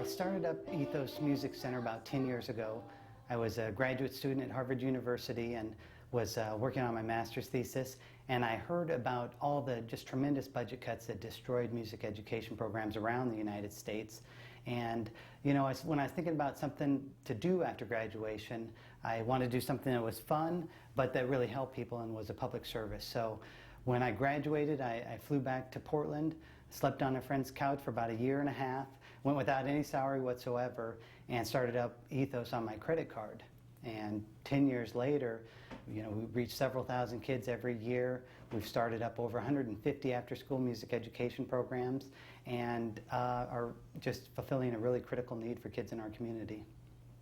I started up Ethos Music Center about 10 years ago. I was a graduate student at Harvard University and was working on my master's thesis, and I heard about all the just tremendous budget cuts that destroyed music education programs around the United States. And you know, when I was thinking about something to do after graduation, I wanted to do something that was fun, but that really helped people and was a public service. So when I graduated, I flew back to Portland, slept on a friend's couch for about a year and a half, went without any salary whatsoever, and started up Ethos on my credit card. And 10 years later, you know, we reached several thousand kids every year. We've started up over 150 after-school music education programs and are just fulfilling a really critical need for kids in our community.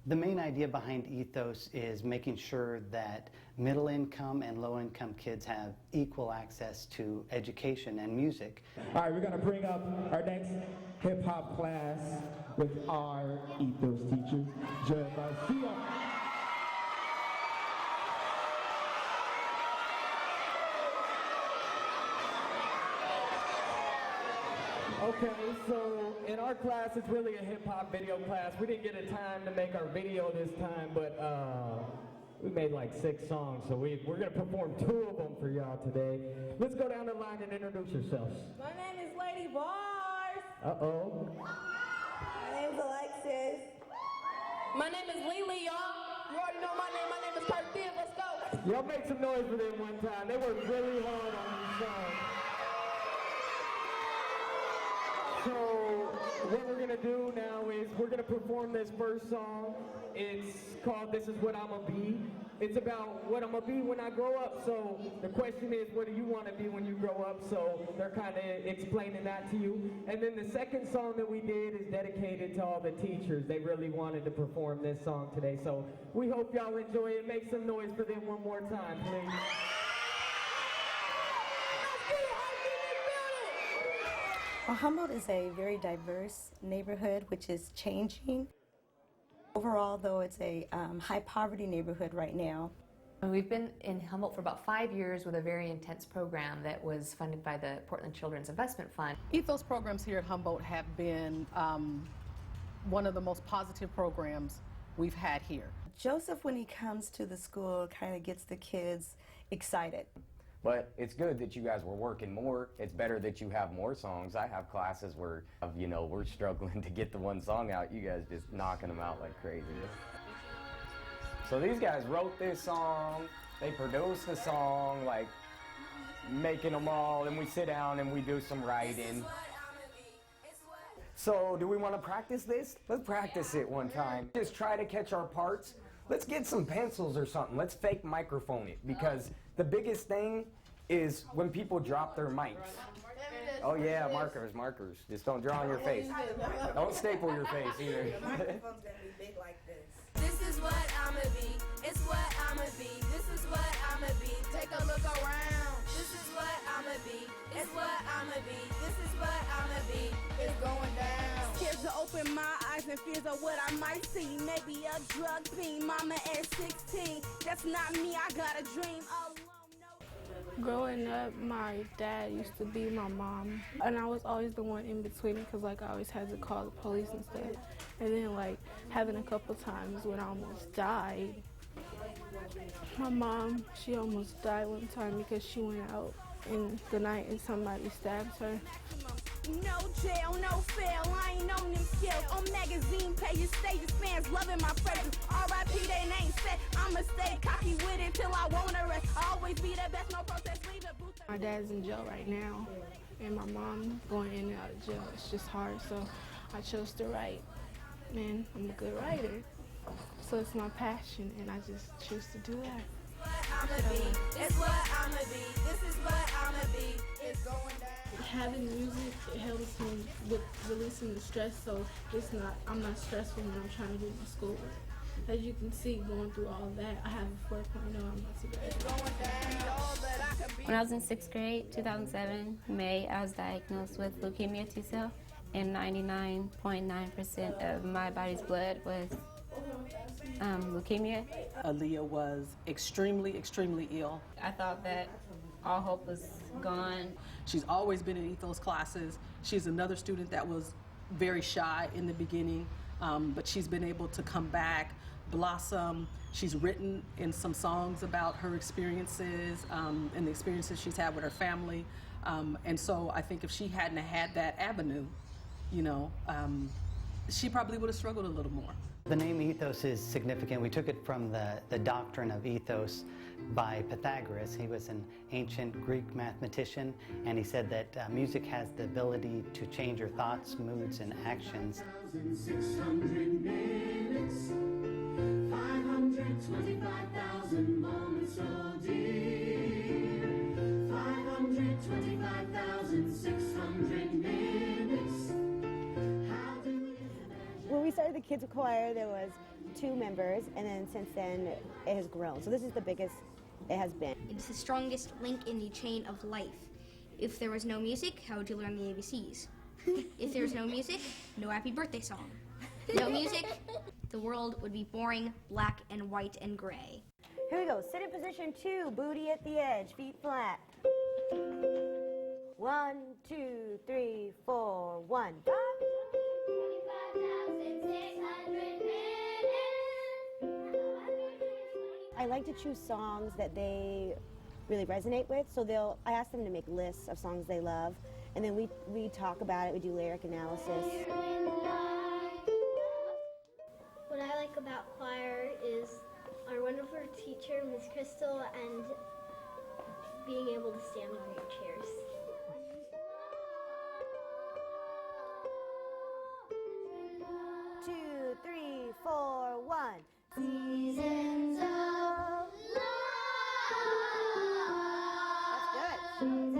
The main idea behind Ethos is making sure that middle-income and low-income kids have equal access to education and music. All right, we're going to bring up our next hip-hop class with our Ethos teacher, Jeremiah. Okay, so in our class, it's really a hip-hop video class. We didn't get a time to make our video this time, but we made like 6 songs, so we're going to perform 2 of them for y'all today. Let's go down the line and introduce yourselves. My name is Lady Bars. Uh-oh. My name is Alexis. My name is Lily, y'all. You already know my name. My name is Kurt Dibb. Let's go. Y'all make some noise for them one time. They worked really hard on these songs. So what we're gonna do now is we're gonna perform this first song. It's called This Is What I'ma Be. It's about what I'm gonna be when I grow up. So the question is, what do you want to be when you grow up? So they're kind of explaining that to you. And then the second song that we did is dedicated to all the teachers. They really wanted to perform this song today. So we hope y'all enjoy it. Make some noise for them one more time, please. Well, Humboldt is a very diverse neighborhood, which is changing. Overall, though, it's a high poverty neighborhood right now. We've been in Humboldt for about 5 years with a very intense program that was funded by the Portland Children's Investment Fund. Ethos programs here at Humboldt have been one of the most positive programs we've had here. Joseph, when he comes to the school, kind of gets the kids excited. But it's good that you guys were working more. It's better that you have more songs. I have classes where, you know, we're struggling to get the one song out. You guys just knocking them out like crazy. So these guys wrote this song. They produced the song, like making them all. And we sit down and we do some writing. So do we want to practice this? Let's practice it one time. Just try to catch our parts. Let's get some pencils or something. Let's fake microphone it, because the biggest thing is when people drop their mics. Oh yeah, markers. Just don't draw on your face. Don't staple your face either. The microphone's gonna be big like this. This is what I'ma be. It's what I'ma be. This is what I'ma be. Take a look around. This is what I'ma be. It's what I'ma be. This is what I'ma be. It's going down. Scared to open my eyes and fears of what I might see. Maybe a drug fiend, mama at 16. That's not me, I got a dream alone. Growing up, my dad used to be my mom, and I was always the one in between because like I always had to call the police and stuff. And then like having a couple times when I almost died. My mom, she almost died one time because she went out in the night and somebody stabbed her. No jail, no fail, I ain't on them skills. On magazine pages, stages, fans loving my presence. R.I.P. they name set, I'ma stay cocky with it till I wanna rest. Always be the best, no protest, leave it. My dad's in jail right now, and my mom going in and out of jail. It's just hard, so I chose to write. And I'm a good writer, so it's my passion, and I just choose to do that. It's what I'ma be. This is what I'ma be. It's going down. Having music, it helps me with releasing the stress, so I'm not stressful when I'm trying to do my schoolwork. As you can see, going through all that, I have a 4.0, I'm not too bad. When I was in 6th grade, 2007, May, I was diagnosed with leukemia T-cell, and 99.9% of my body's blood was leukemia. Aaliyah was extremely, extremely ill. I thought that all hope was gone. She's always been in Ethos classes. She's another student that was very shy in the beginning, but she's been able to come back, blossom. She's written in some songs about her experiences and the experiences she's had with her family. And so I think if she hadn't had that avenue, you know, she probably would have struggled a little more. The name Ethos is significant. We took it from the doctrine of ethos by Pythagoras. He was an ancient Greek mathematician, and he said that music has the ability to change your thoughts, moods, and actions. 600 minutes, 525,000 moments, oh dear, 525,600 minutes. When we started the kids choir, there was 2 members, and then since then it has grown. So this is the biggest it has been. It's the strongest link in the chain of life. If there was no music, how would you learn the ABCs? If there's no music, no happy birthday song. No music, the world would be boring, black and white and gray. Here we go. Sit in position 2, booty at the edge, feet flat. 1, 2, 3, 4, 1. I like to choose songs that they really resonate with, so I ask them to make lists of songs they love, and then we talk about it, we do lyric analysis. What I like about choir is our wonderful teacher, Miss Crystal, and being able to stand on your chairs. Two, 3, 4, 1. Seasons of love. That's good.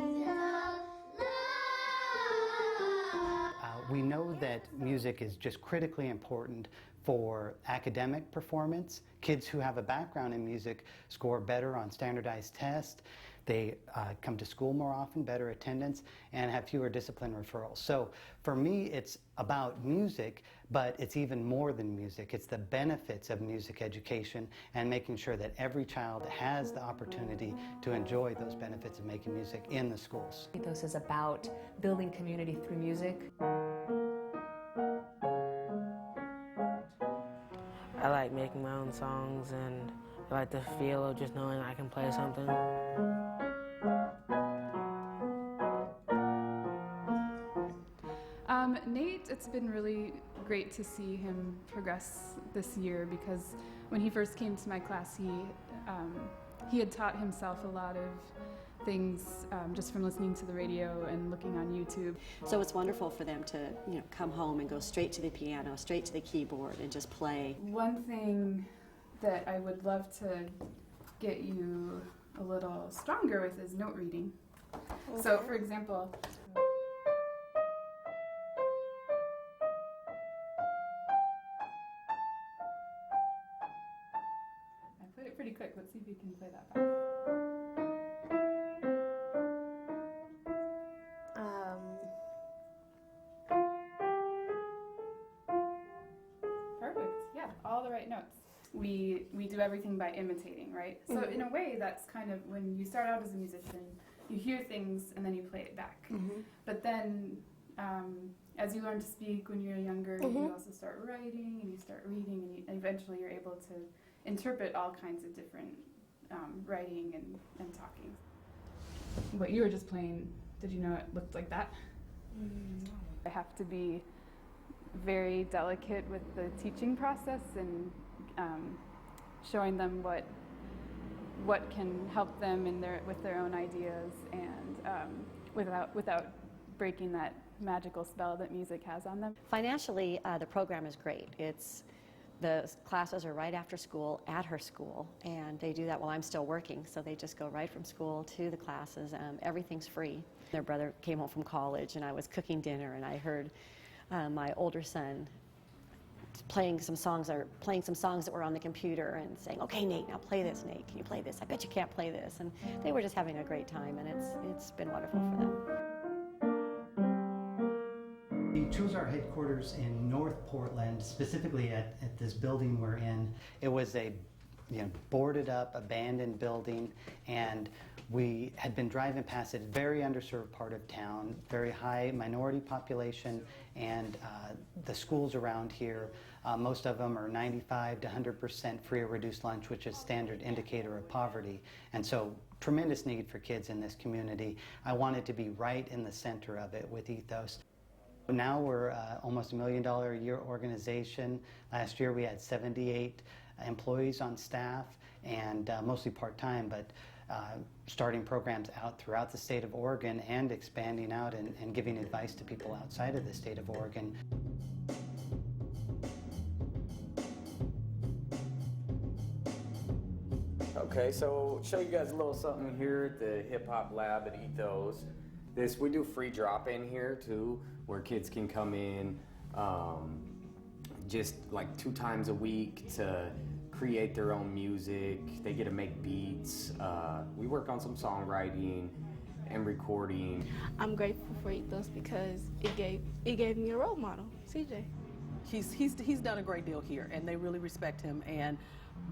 We know that music is just critically important for academic performance. Kids who have a background in music score better on standardized tests. They come to school more often, better attendance, and have fewer discipline referrals. So for me, it's about music, but it's even more than music. It's the benefits of music education and making sure that every child has the opportunity to enjoy those benefits of making music in the schools. Ethos is about building community through music. I like making my own songs, and I like the feel of just knowing I can play something. Nate, it's been really great to see him progress this year, because when he first came to my class, he had taught himself a lot of things just from listening to the radio and looking on YouTube. So it's wonderful for them to, come home and go straight to the piano, straight to the keyboard, and just play. One thing that I would love to get you a little stronger with is note reading. Okay. So, for example, I played it pretty quick. Let's see if you can play that back. Perfect. Yeah, all the right notes. We do everything by imitating, right? So Mm-hmm. in a way, that's kind of when you start out as a musician, you hear things and then you play it back. Mm-hmm. But then as you learn to speak when you're younger, Mm-hmm. you also start writing and you start reading, and eventually you're able to interpret all kinds of different writing and talking. What you were just playing, did you know it looked like that? I have to be very delicate with the teaching process and showing them what can help them with their own ideas, and without breaking that magical spell that music has on them. Financially, the program is great. The classes are right after school at her school, and they do that while I'm still working, so they just go right from school to the classes. Everything's free. Their brother came home from college, and I was cooking dinner, and I heard my older son playing some songs that were on the computer and saying, "Okay, Nate, now play this. Nate, can you play this? I bet you can't play this." And they were just having a great time, and it's been wonderful for them. We chose our headquarters in North Portland, specifically at this building we're in. It was a boarded up, abandoned building, and we had been driving past it, very underserved part of town, very high minority population, and the schools around here, most of them are 95 to 100% free or reduced lunch, which is standard indicator of poverty. And so tremendous need for kids in this community. I wanted to be right in the center of it with Ethos. Now we're almost $1 million a year organization. Last year we had 78 employees on staff, and mostly part-time, but starting programs out throughout the state of Oregon and expanding out and giving advice to people outside of the state of Oregon. Okay, so show you guys a little something here at the Hip Hop Lab at Ethos. We do free drop-in here too, where kids can come in just like 2 times a week to create their own music. They get to make beats. We work on some songwriting and recording. I'm grateful for Ethos because it gave me a role model, CJ. He's done a great deal here, and they really respect him, and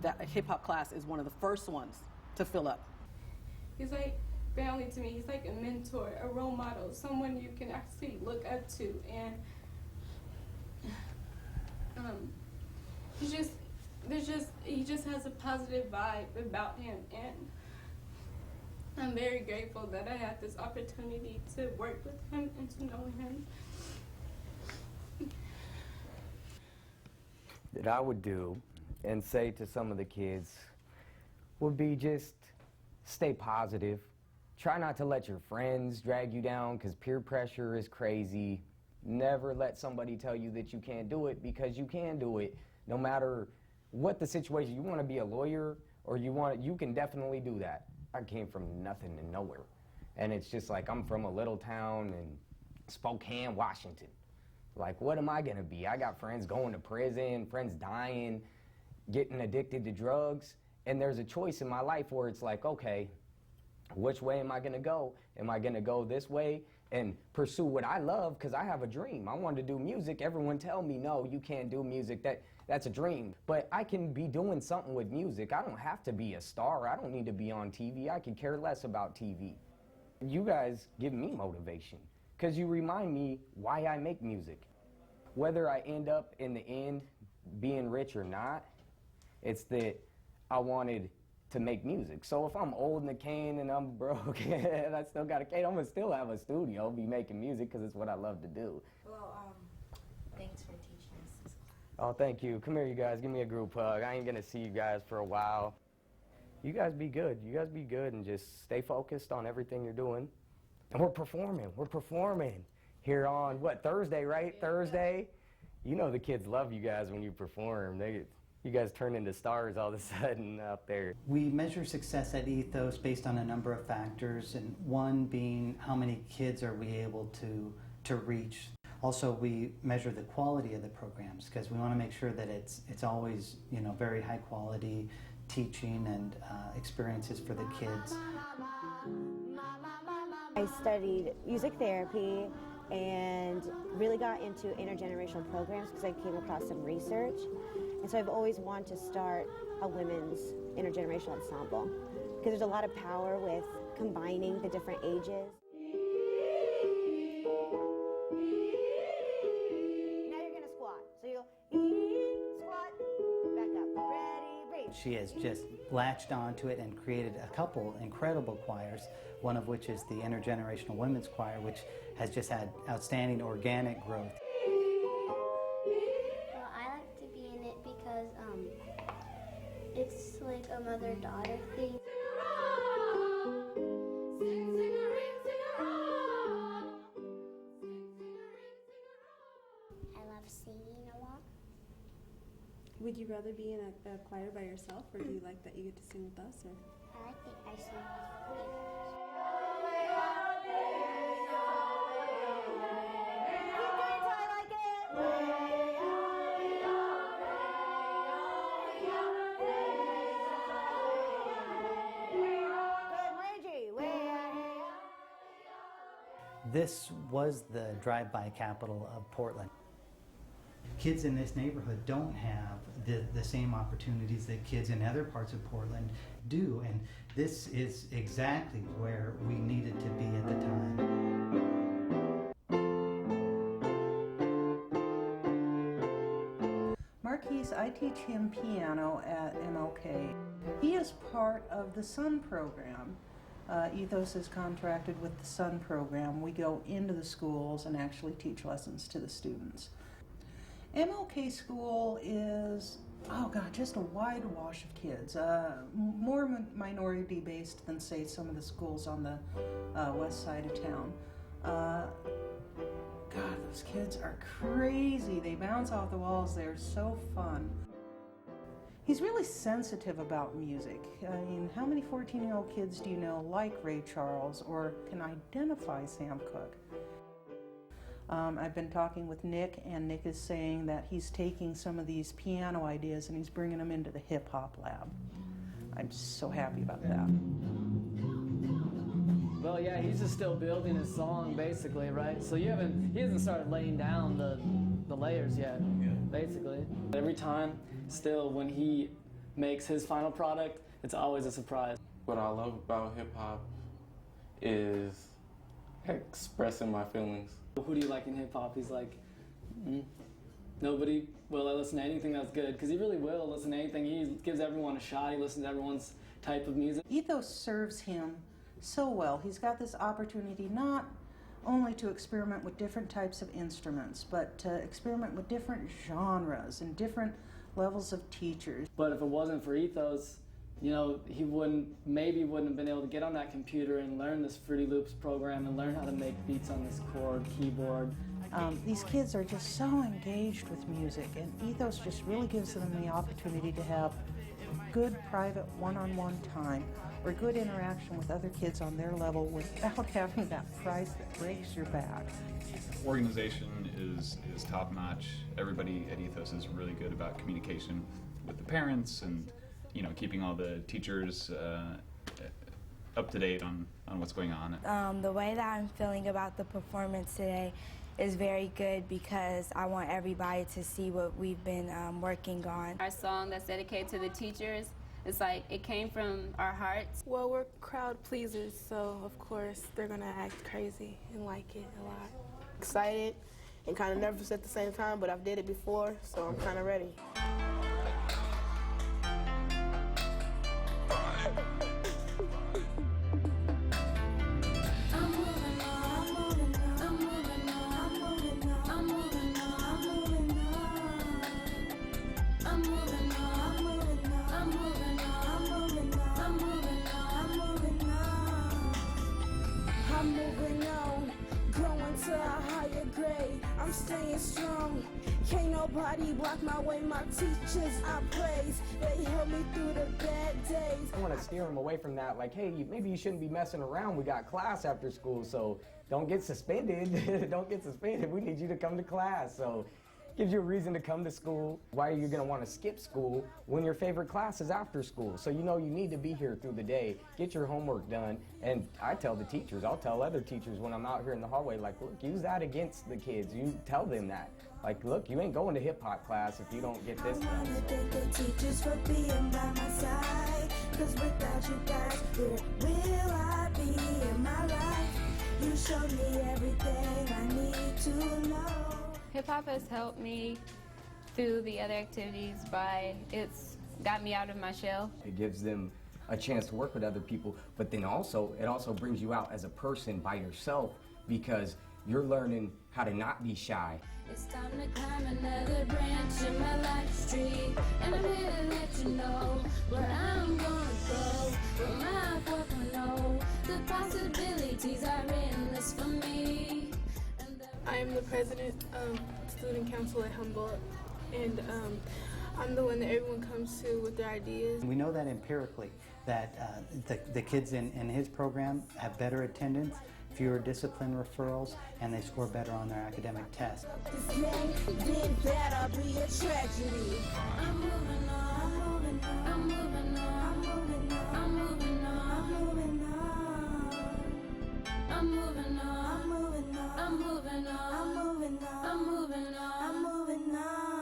that hip-hop class is one of the first ones to fill up. He's like family to me. He's like a mentor, a role model, someone you can actually look up to, and he just has a positive vibe about him, and I'm very grateful that I had this opportunity to work with him and to know him. That I would do and say to some of the kids would be just stay positive. Try not to let your friends drag you down, because peer pressure is crazy. Never let somebody tell you that you can't do it, because you can do it. No matter what the situation, you want to be a lawyer or you can definitely do that. I came from nothing to nowhere. And it's just like, I'm from a little town in Spokane, Washington. Like, what am I gonna be? I got friends going to prison, friends dying, getting addicted to drugs, and there's a choice in my life where it's like, okay, which way am I gonna go? Am I gonna go this way and pursue what I love? Because I have a dream. I wanted to do music. Everyone tell me, no, you can't do music. That's a dream. But I can be doing something with music. I don't have to be a star. I don't need to be on TV. I could care less about TV. You guys give me motivation, because you remind me why I make music. Whether I end up in the end being rich or not, it's that I wanted to make music. So if I'm old in the cane and I'm broke and I still got a cane, I'm gonna still have a studio, be making music, because it's what I love to do. Well, thanks for teaching us this class. Oh, thank you. Come here, you guys. Give me a group hug. I ain't gonna see you guys for a while. You guys be good. You guys be good, and just stay focused on everything you're doing. And we're performing. We're performing here on, what, Thursday, right? Yeah. Thursday? You know the kids love you guys when you perform. You guys turn into stars all of a sudden out there. We measure success at Ethos based on a number of factors, and one being how many kids are we able to reach. Also, we measure the quality of the programs, because we want to make sure that it's always, very high quality teaching and experiences for the kids. I studied music therapy and really got into intergenerational programs because I came across some research. And so I've always wanted to start a women's intergenerational ensemble, because there's a lot of power with combining the different ages. Now you're gonna squat. So you'll squat, back up, ready, breathe. She has just latched onto it and created a couple incredible choirs, one of which is the Intergenerational Women's Choir, which has just had outstanding organic growth. Well, I like to be in it because it's like a mother-daughter thing. I love singing a lot. Would you rather be in a choir by yourself, or do you like that you get to sing with us? Or? I like that I sing with you. This was the drive-by capital of Portland. kids in this neighborhood don't have the same opportunities that kids in other parts of Portland do, and this is exactly where we needed to be at the time. Marquise, I teach him piano at MLK. He is part of the SUN program. Ethos is contracted with the SUN program. We go into the schools and actually teach lessons to the students. MLK school is, oh God, just a wide wash of kids. More minority based than, say, some of the schools on the west side of town. God, those kids are crazy. They bounce off the walls. They're so fun. He's really sensitive about music. I mean, how many 14-year-old kids do you know like Ray Charles or can identify Sam Cooke? I've been talking with Nick, and Nick is saying that he's taking some of these piano ideas and he's bringing them into the hip-hop lab. I'm so happy about that. Well, yeah, he's just still building his song, basically, right? So he hasn't started laying down the layers yet, basically. Every time, still, when he makes his final product, it's always a surprise. What I love about hip-hop is expressing my feelings. Who do you like in hip-hop? He's like, nobody will listen to anything that's good, because he really will listen to anything. He gives everyone a shot. He listens to everyone's type of music. Ethos serves him so well. He's got this opportunity not only to experiment with different types of instruments, but to experiment with different genres and different levels of teachers. But if it wasn't for Ethos, you know, he maybe wouldn't have been able to get on that computer and learn this Fruity Loops program and learn how to make beats on this chord keyboard. These kids are just so engaged with music, and Ethos just really gives them the opportunity to have good private one-on-one time or good interaction with other kids on their level without having that price that breaks your back. Organization is top-notch. Everybody at Ethos is really good about communication with the parents and, you know, keeping all the teachers up to date on what's going on. The way that I'm feeling about the performance today is very good because I want everybody to see what we've been working on. Our song that's dedicated to the teachers, it's like it came from our hearts. Well, we're crowd pleasers, so of course they're gonna act crazy and like it a lot. Excited and kind of nervous at the same time, but I've did it before, so I'm kind of ready. I'm staying strong. Can't nobody block my way. My teachers I praise. They help me through the bad days. I want to steer them away from that, like, hey, maybe you shouldn't be messing around. We got class after school, so don't get suspended. Don't get suspended. We need you to come to class. So gives you a reason to come to school. Why are you going to want to skip school when your favorite class is after school? So you know you need to be here through the day, get your homework done. And I tell the teachers, I'll tell other teachers when I'm out here in the hallway, like, look, use that against the kids. You tell them that. Like, look, you ain't going to hip-hop class if you don't get this done. I wanna thank the teachers for being by my side. Cause without you guys, where will I be in my life? You showed me everything I need to know. Hip-hop has helped me through the other activities it's got me out of my shell. It gives them a chance to work with other people, but then also, it also brings you out as a person by yourself because you're learning how to not be shy. It's time to climb another branch in my life tree, and I'm here to let you know where I'm gonna go, where my work will know. The possibilities are endless for me. I am the president of Student Council at Humboldt, and I'm the one that everyone comes to with their ideas. We know that empirically, that the kids in his program have better attendance, fewer discipline referrals, and they score better on their academic tests. This game, then that'll be a tragedy. I'm moving on, I'm moving on, I'm moving on, I'm moving on, I'm moving on, I'm moving on, I'm moving on, I'm moving on, I'm moving on, I'm moving on, I'm moving on.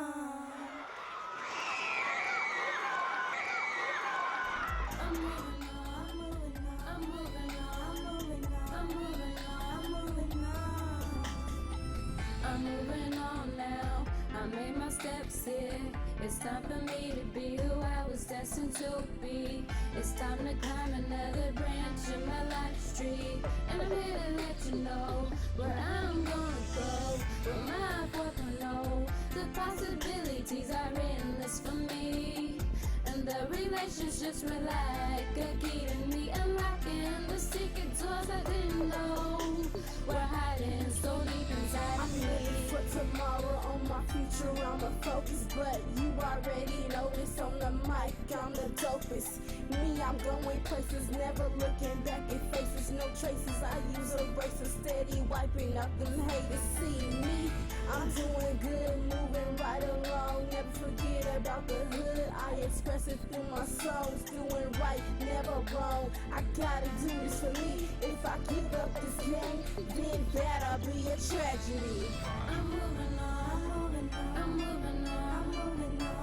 time for me to be who I was destined to be. It's time to climb another branch in my life tree. And I'm here to let you know where I'm gonna go, where my 4.0. The possibilities are endless for me. And the relationships were like a key to me, unlocking the secret doors I didn't know were hiding so deep inside of me. I'm ready for tomorrow, on my future I'm a focus, but you already know this. On the mic, I'm the dopest. Me, I'm going places, never looking back at faces, no traces. I use a eraser, steady wiping up them haters. See me, I'm doing good, moving right along. Never forget about the hood, I express it through my songs. Doing right, never wrong. I gotta do this for me. If I give up this game, then that'll be a tragedy. I'm moving on, I'm moving on, I'm moving on,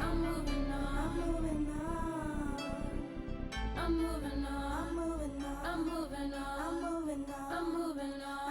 I'm moving on, I'm moving on, I'm moving on, I'm moving on, I'm moving on, I'm moving on, I'm moving on.